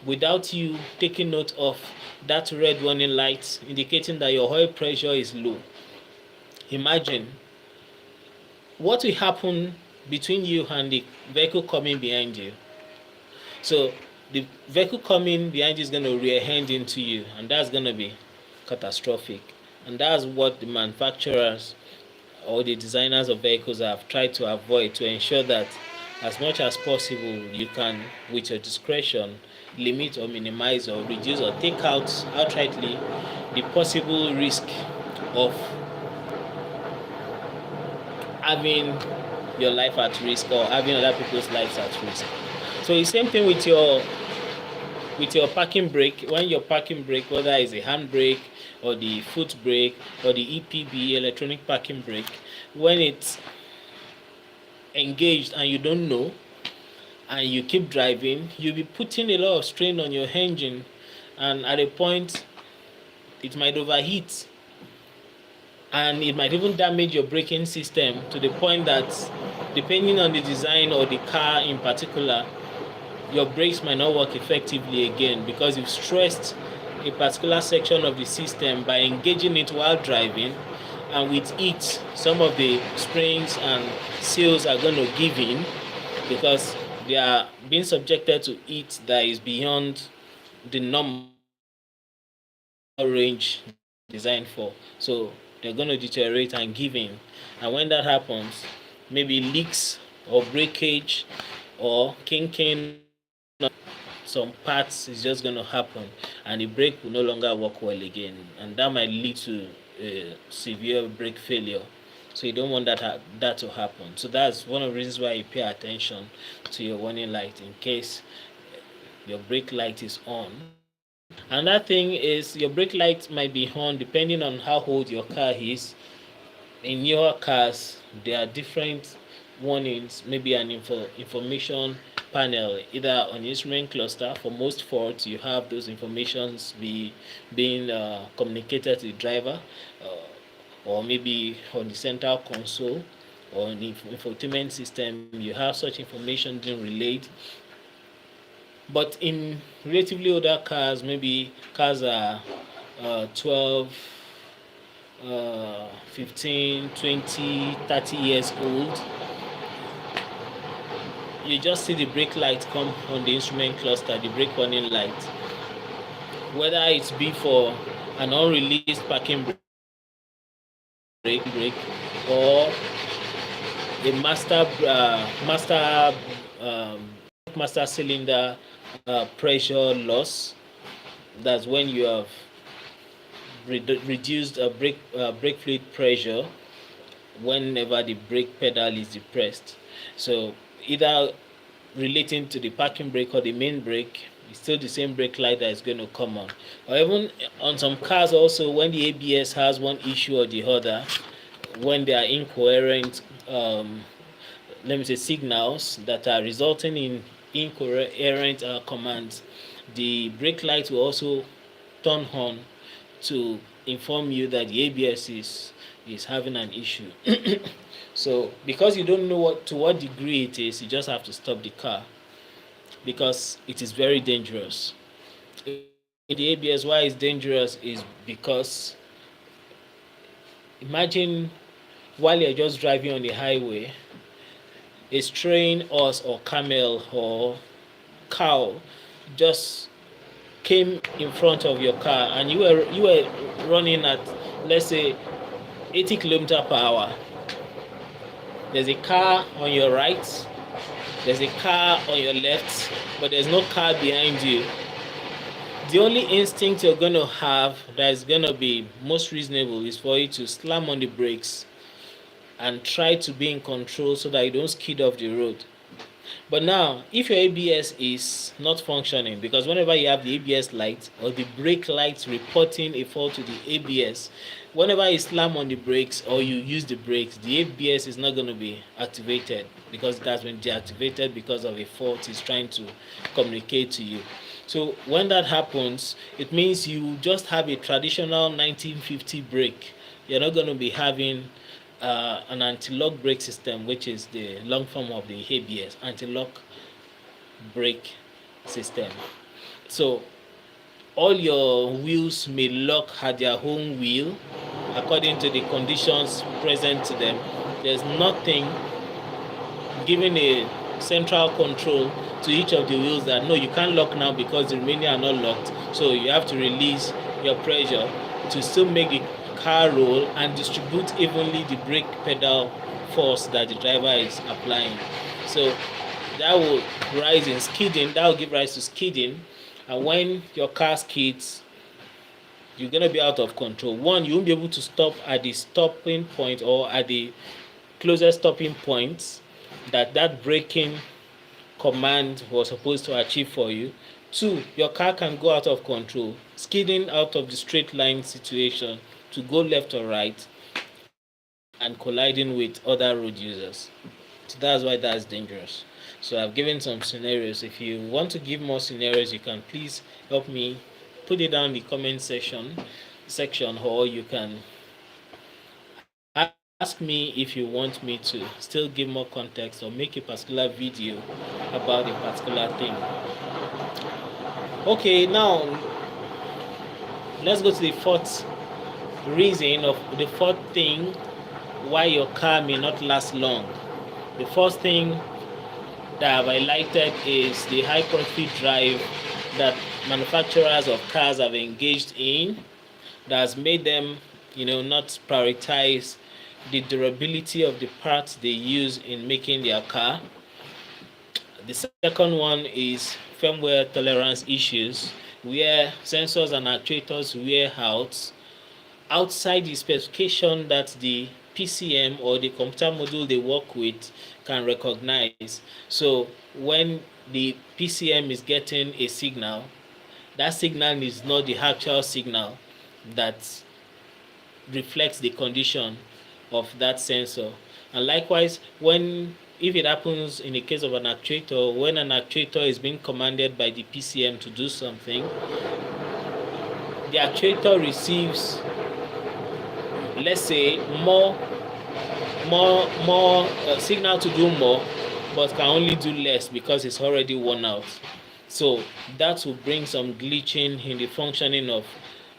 without you taking note of that red warning light indicating that your oil pressure is low. Imagine what will happen between you and the vehicle coming behind you. So the vehicle coming behind you is going to rear-end into you, and that's going to be catastrophic. And that's what the manufacturers or the designers of vehicles have tried to avoid, to ensure that as much as possible you can, with your discretion, limit or minimize or reduce or take out outrightly the possible risk of having your life at risk or having other people's lives at risk. So the same thing with your parking brake. When your parking brake, whether it's a handbrake or the foot brake or the EPB, electronic parking brake, when it's engaged and you don't know and you keep driving, you'll be putting a lot of strain on your engine, and at a point it might overheat, and it might even damage your braking system to the point that, depending on the design or the car in particular, your brakes might not work effectively again because you've stressed a particular section of the system by engaging it while driving, and with it some of the springs and seals are going to give in because they are being subjected to heat that is beyond the normal range designed for. So they're going to deteriorate and give in, and when that happens, maybe leaks or breakage or kinking some parts is just going to happen, and the brake will no longer work well again, and that might lead to severe brake failure. So you don't want that to happen. So that's one of the reasons why you pay attention to your warning light in case your brake light is on. Another thing is your brake light might be on depending on how old your car is. In newer cars, there are different warnings, maybe an information panel, either on the instrument cluster. For most Fords, you have those informations being communicated to the driver, or maybe on the central console or on the infotainment system, you have such information being relayed. But in relatively older cars, maybe cars are 12, 15, 20, 30 years old, you just see the brake light come on the instrument cluster, the brake warning light. Whether it's be for an unreleased parking brake or a master cylinder pressure loss, that's when you have reduced brake fluid pressure whenever the brake pedal is depressed. So either relating to the parking brake or the main brake, it's still the same brake light that is going to come on. Or even on some cars also, when the ABS has one issue or the other, when they are incoherent, let me say, signals that are resulting in incoherent commands. The brake light will also turn on to inform you that the ABS is having an issue. So because you don't know what degree it is, you just have to stop the car because it is very dangerous. The ABS, why it's dangerous is because imagine while you're just driving on the highway, a straying horse or camel or cow just came in front of your car and you were running at, let's say, 80 kilometer per hour. There's a car on your right, there's a car on your left, but there's no car behind you. The only instinct you're going to have that is going to be most reasonable is for you to slam on the brakes and try to be in control so that you don't skid off the road. But now, if your ABS is not functioning, because whenever you have the ABS light or the brake light reporting a fault to the ABS, whenever you slam on the brakes or you use the brakes, the ABS is not going to be activated because it has been deactivated because of a fault it's trying to communicate to you. So when that happens, it means you just have a traditional 1950 brake. You're not going to be having an anti-lock brake system, which is the long form of the ABS, anti-lock brake system. So all your wheels may lock at their own wheel according to the conditions present to them. There's nothing giving a central control to each of the wheels that no, you can't lock now because the remaining are not locked, so you have to release your pressure to still make the car roll and distribute evenly the brake pedal force that the driver is applying. So that will rise in skidding, that will give rise to skidding, and when your car skids, you're going to be out of control. One, you won't be able to stop at the stopping point or at the closest stopping point that braking command was supposed to achieve for you. Two, your car can go out of control, skidding out of the straight line situation to go left or right and colliding with other road users. So that's why that's dangerous. So I've given some scenarios. If you want to give more scenarios, you can please help me put it down in the comment section, or you can ask me if you want me to still give more context or make a particular video about a particular thing. Okay, now let's go to the fourth thing why your car may not last long. The first thing that I've highlighted is the high profit drive that manufacturers of cars have engaged in that has made them, not prioritize the durability of the parts they use in making their car. The second one is firmware tolerance issues, where sensors and actuators wear out outside the specification that the PCM or the computer module they work with can recognize. So when the PCM is getting a signal, that signal is not the actual signal that reflects the condition of that sensor. And likewise, if it happens in the case of an actuator, when an actuator is being commanded by the PCM to do something, the actuator receives, let's say, more signal to do more, but can only do less because it's already worn out. So that will bring some glitching in the functioning of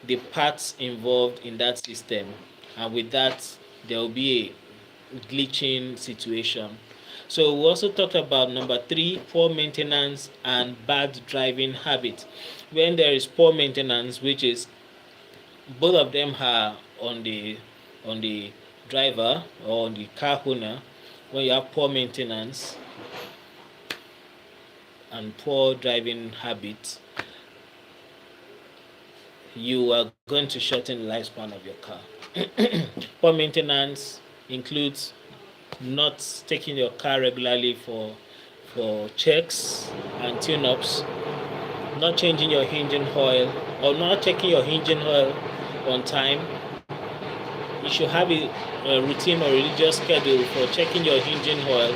the parts involved in that system, and with that there will be a glitching situation. So we also talked about number 3, poor maintenance and bad driving habit. When there is poor maintenance, which is both of them are on the driver or on the car owner, when you have poor maintenance and poor driving habits, you are going to shorten the lifespan of your car. Poor maintenance includes not taking your car regularly for checks and tune-ups, not changing your engine oil or not checking your engine oil on time. you should have a routine or religious schedule for checking your engine oil.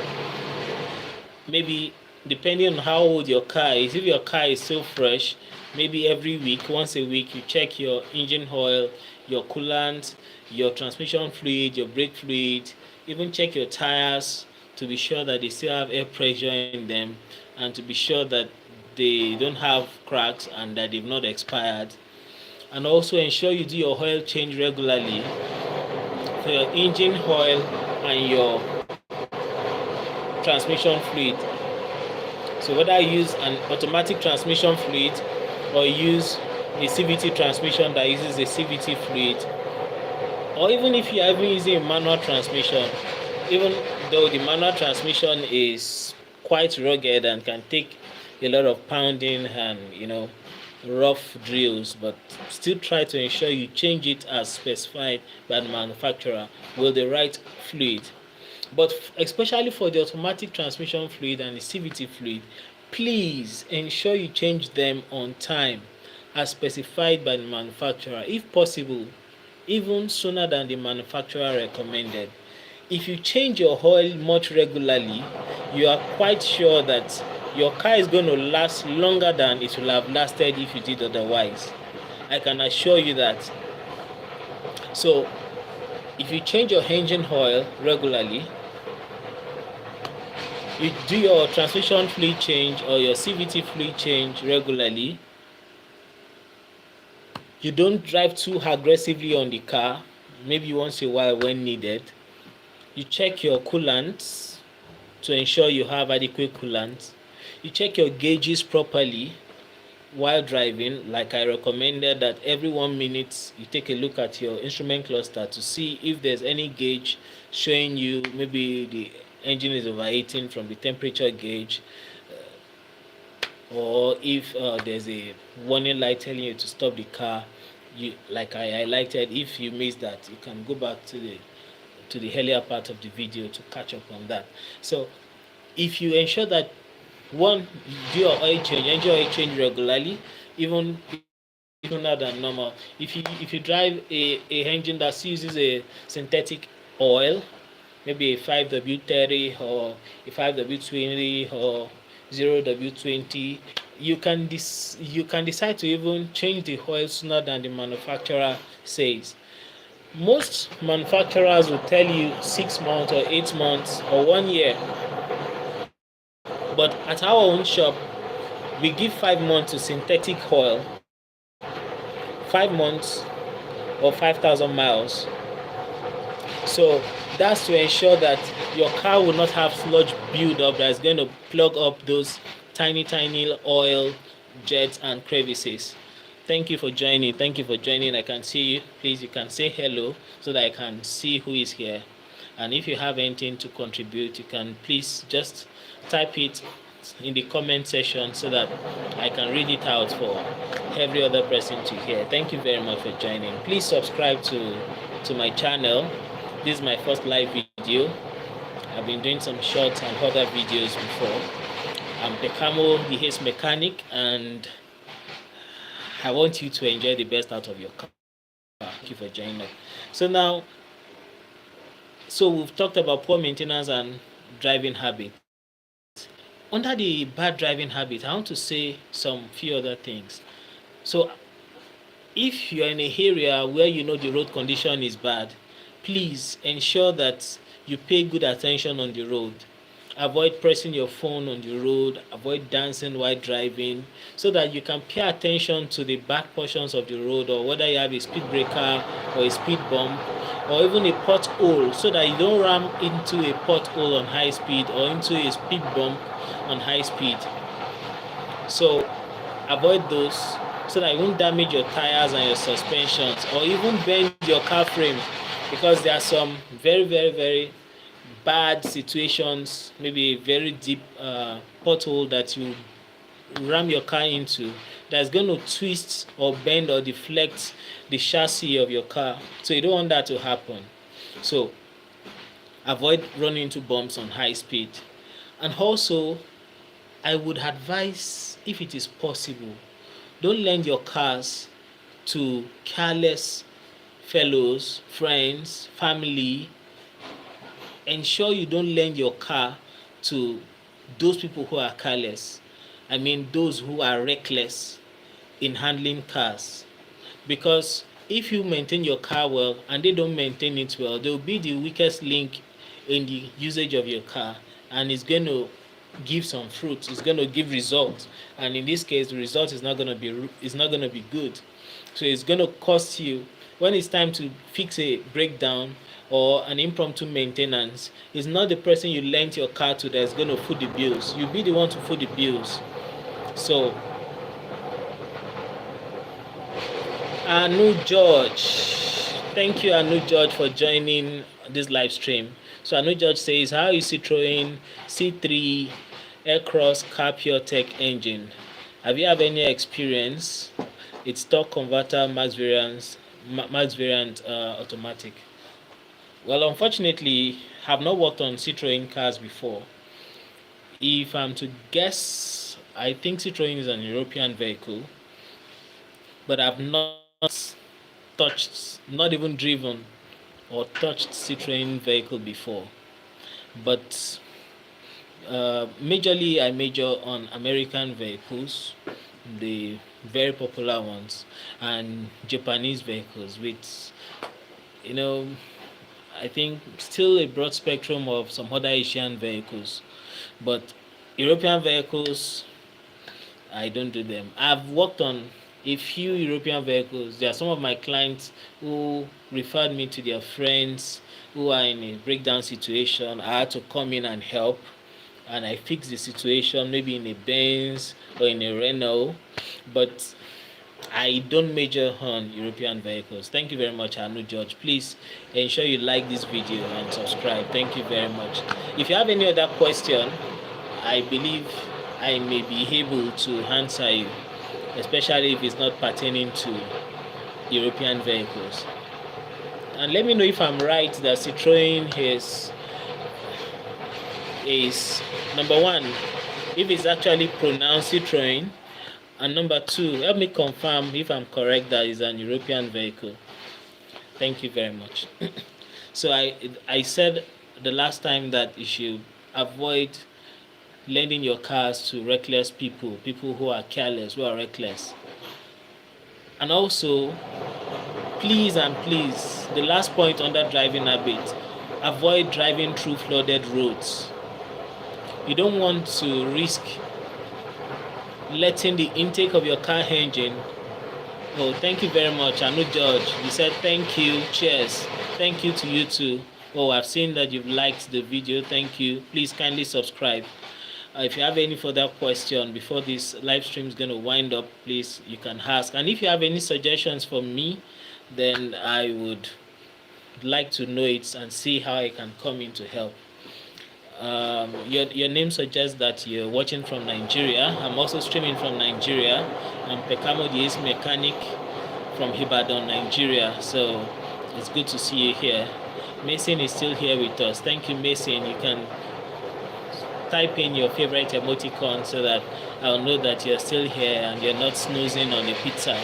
Maybe depending on how old your car is, if your car is still fresh, maybe every week, once a week, you check your engine oil, your coolant, your transmission fluid, your brake fluid, even check your tires to be sure that they still have air pressure in them, and to be sure that they don't have cracks and that they've not expired. And also ensure you do your oil change regularly for your engine oil and your transmission fluid. So whether you use an automatic transmission fluid or use a CVT transmission that uses a CVT fluid, or even if you are even using a manual transmission, even though the manual transmission is quite rugged and can take a lot of pounding and rough drills, but still try to ensure you change it as specified by the manufacturer with the right fluid. But especially for the automatic transmission fluid and the CVT fluid, please ensure you change them on time as specified by the manufacturer, if possible even sooner than the manufacturer recommended. If you change your oil much regularly, you are quite sure that your car is going to last longer than it will have lasted if you did otherwise. I can assure you that. So if you change your engine oil regularly, you do your transmission fluid change or your CVT fluid change regularly, you don't drive too aggressively on the car, maybe once in a while when needed. You check your coolant to ensure you have adequate coolant. You check your gauges properly while driving, like I recommended that every 1 minute you take a look at your instrument cluster to see if there's any gauge showing you maybe the engine is overheating from the temperature gauge, or if there's a warning light telling you to stop the car. You, like I highlighted, if you missed that, you can go back to the earlier part of the video to catch up on that. So if you ensure that one, you do your oil change, engine oil change regularly, even sooner than normal. If you drive a engine that uses a synthetic oil, maybe a 5W30 or a 5W20 or 0W20, you can decide to even change the oil sooner than the manufacturer says. Most manufacturers will tell you 6 months or 8 months or 1 year, but at our own shop we give 5 months to synthetic oil, 5 months or 5,000 miles. So that's to ensure that your car will not have sludge build up that is going to plug up those tiny oil jets and crevices. Thank you for joining. I can see you. Please, you can say hello so that I can see who is here. And if you have anything to contribute, you can please just type it in the comment section so that I can read it out for every other person to hear. Thank you very much for joining. Please subscribe to my channel. This is my first live video. I've been doing some shorts and other videos before. I'm Pekamo, the Haze Mechanic, and I want you to enjoy the best out of your car. Thank you for joining us. So we've talked about poor maintenance and driving habit. Under the bad driving habit, I want to say some few other things. So if you're in a area where you know the road condition is bad, please ensure that you pay good attention on the road. Avoid pressing your phone on the road, avoid dancing while driving, so that you can pay attention to the back portions of the road, or whether you have a speed breaker or a speed bump or even a pothole, so that you don't ram into a pothole on high speed or into a speed bump on high speed. So avoid those so that you won't damage your tires and your suspensions or even bend your car frame, because there are some very bad situations, maybe a very deep pothole that you ram your car into, that's going to twist or bend or deflect the chassis of your car. So you don't want that to happen. So avoid running into bumps on high speed. And also, I would advise, if it is possible, don't lend your cars to careless fellows, friends, family, ensure you don't lend your car to those people who are careless. I mean, those who are reckless in handling cars. Because if you maintain your car well and they don't maintain it well, they'll be the weakest link in the usage of your car, and it's going to give some fruits. It's going to give results, and in this case, the result is not going to be good. So it's going to cost you when it's time to fix a breakdown or an impromptu maintenance. It's not the person you lent your car to that's going to foot the bills. You'll be the one to foot the bills. So Anu George, thank you Anu George for joining this live stream. So Anu George says, how is Citroen C3 Aircross Car Pure Tech engine? Have you have any experience? It's torque converter max variant automatic. Well, unfortunately, have not worked on Citroen cars before. If I'm to guess, I think Citroen is an European vehicle, but I've not touched, not even driven or touched Citroen vehicle before. But majorly, I major on American vehicles, the very popular ones, and Japanese vehicles with, I think still a broad spectrum of some other Asian vehicles. But European vehicles, I don't do them. I've worked on a few European vehicles. There are some of my clients who referred me to their friends who are in a breakdown situation. I had to come in and help, and I fixed the situation, maybe in a Benz or in a Renault. But I don't major on European vehicles. Thank you very much, Anu George. Please ensure you like this video and subscribe. Thank you very much. If you have any other question, I believe I may be able to answer you, especially if it's not pertaining to European vehicles. And let me know if I'm right that Citroen is number one, if it's actually pronounced Citroen, and number two, help me confirm if I'm correct that it's an European vehicle. Thank you very much. So I said the last time that you should avoid lending your cars to reckless people who are careless, who are reckless. And also, please, the last point under driving habit, avoid driving through flooded roads. You don't want to risk letting the intake of your car engine. Oh, thank you very much, Anu George. You said thank you, cheers. Thank you to you too. Oh, I've seen that you've liked the video. Thank you. Please kindly subscribe. If you have any further question before this live stream is going to wind up, please, you can ask. And if you have any suggestions for me, then I would like to know it and see how I can come in to help. Your name suggests that you're watching from Nigeria. I'm also streaming from Nigeria. I'm Pekamo the Ace Mechanic from Ibadan, Nigeria. So it's good to see you here. Mason is still here with us. Thank you, Mason. You can type in your favorite emoticon so that I'll know that you're still here and you're not snoozing on the pizza.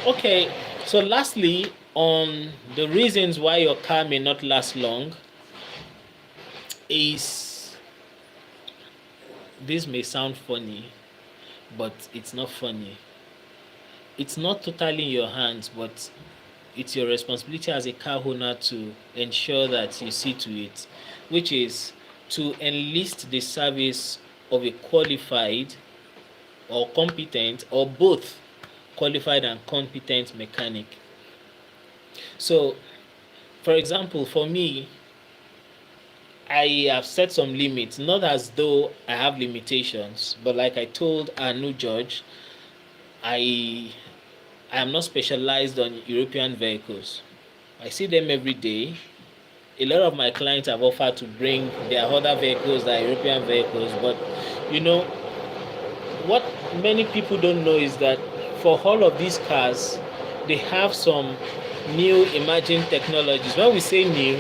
Okay, so lastly, on the reasons why your car may not last long, is, this may sound funny, but it's not funny. It's not totally in your hands, but it's your responsibility as a car owner to ensure that you see to it, which is to enlist the service of a qualified or competent, or both qualified and competent mechanic. So, for example, for me, I have set some limits, not as though I have limitations, but like I told Anu George, I am not specialized on European vehicles. I see them every day. A lot of my clients have offered to bring their other vehicles, their European vehicles, but what many people don't know is that for all of these cars, they have some new emerging technologies. When we say new,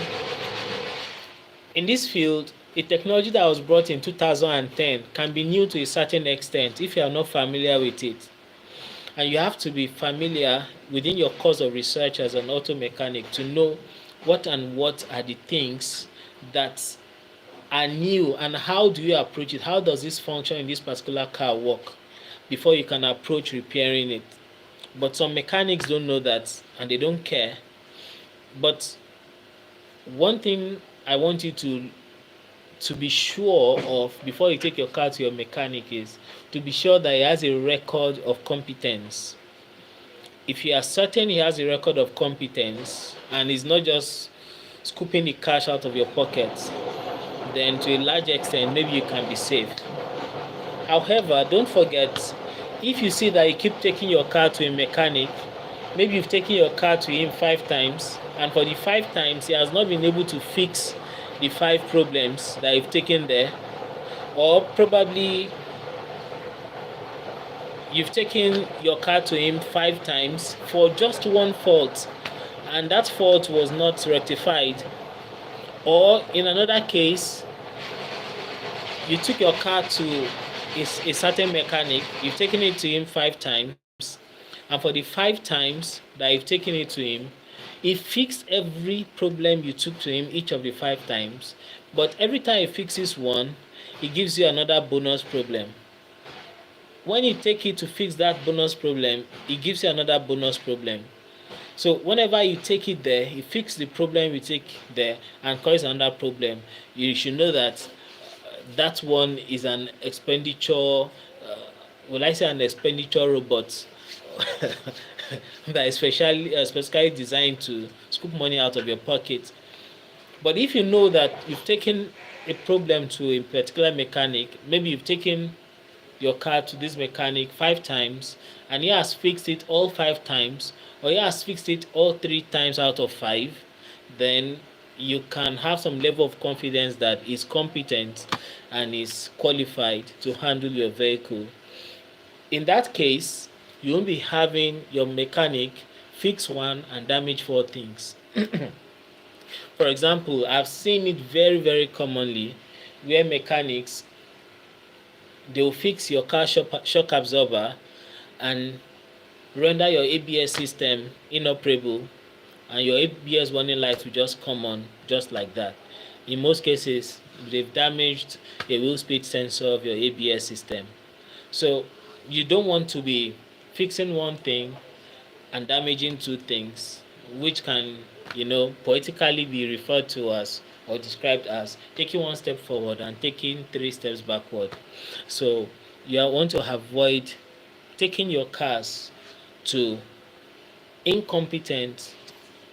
in this field, a technology that was brought in 2010 can be new to a certain extent if you are not familiar with it. And you have to be familiar within your course of research as an auto mechanic to know what and what are the things that are new, and how do you approach it. How does this function in this particular car work before you can approach repairing it. But some mechanics don't know that and they don't care. But one thing I want you to be sure of before you take your car to your mechanic is to be sure that he has a record of competence. If you are certain he has a record of competence and he's not just scooping the cash out of your pocket, then to a large extent maybe you can be saved. However, don't forget, if you see that you keep taking your car to a mechanic, maybe you've taken your car to him 5 times, and for the 5 times he has not been able to fix the 5 problems that you've taken there, or probably you've taken your car to him 5 times for just one fault, and that fault was not rectified. Or in another case, you took your car to a certain mechanic, you've taken it to him 5 times, and for the 5 times that you've taken it to him, he fixed every problem you took to him each of the 5 times. But every time he fixes one, he gives you another bonus problem. When you take it to fix that bonus problem, he gives you another bonus problem. So whenever you take it there, he fixes the problem you take there and causes another problem. You should know that that one is an expenditure, will I say an expenditure robot that is specifically designed to scoop money out of your pocket. But if you know that you've taken a problem to a particular mechanic, maybe you've taken your car to this mechanic 5 times and he has fixed it all 5 times, or he has fixed it all 3 times out of 5, then you can have some level of confidence that he's competent and is qualified to handle your vehicle. In that case, you won't be having your mechanic fix one and damage 4 things. For example, I've seen it very, very commonly where mechanics, they'll fix your car shock absorber and render your ABS system inoperable, and your ABS warning light will just come on just like that. In most cases, they've damaged a wheel speed sensor of your ABS system. So you don't want to be fixing one thing and damaging 2 things, which can, poetically be referred to as or described as taking 1 step forward and taking 3 steps backward. So you want to avoid taking your cars to incompetent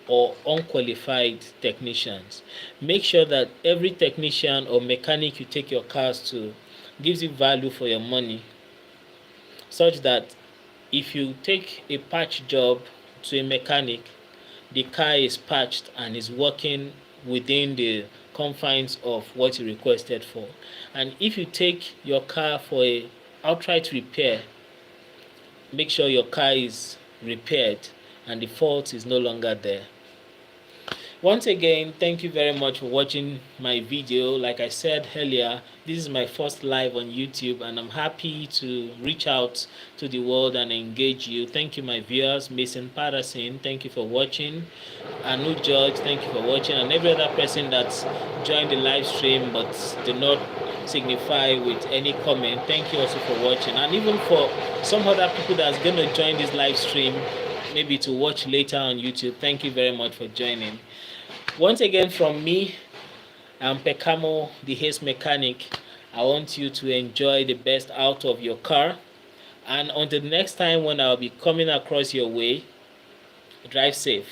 or unqualified technicians. Make sure that every technician or mechanic you take your cars to gives you value for your money, such that if you take a patch job to a mechanic, the car is patched and is working within the confines of what you requested for. And if you take your car for a outright repair, make sure your car is repaired and the fault is no longer there. Once again, thank you very much for watching my video. Like I said earlier, this is my first live on YouTube and I'm happy to reach out to the world and engage you. Thank you, my viewers. Mason Patterson, thank you for watching. Anu George, thank you for watching. And every other person that's joined the live stream but did not signify with any comment, thank you also for watching. And even for some other people that's going to join this live stream, maybe to watch later on YouTube, thank you very much for joining. Once again, from me, I'm Pekamo, the Haze Mechanic. I want you to enjoy the best out of your car. And until the next time when I'll be coming across your way, drive safe.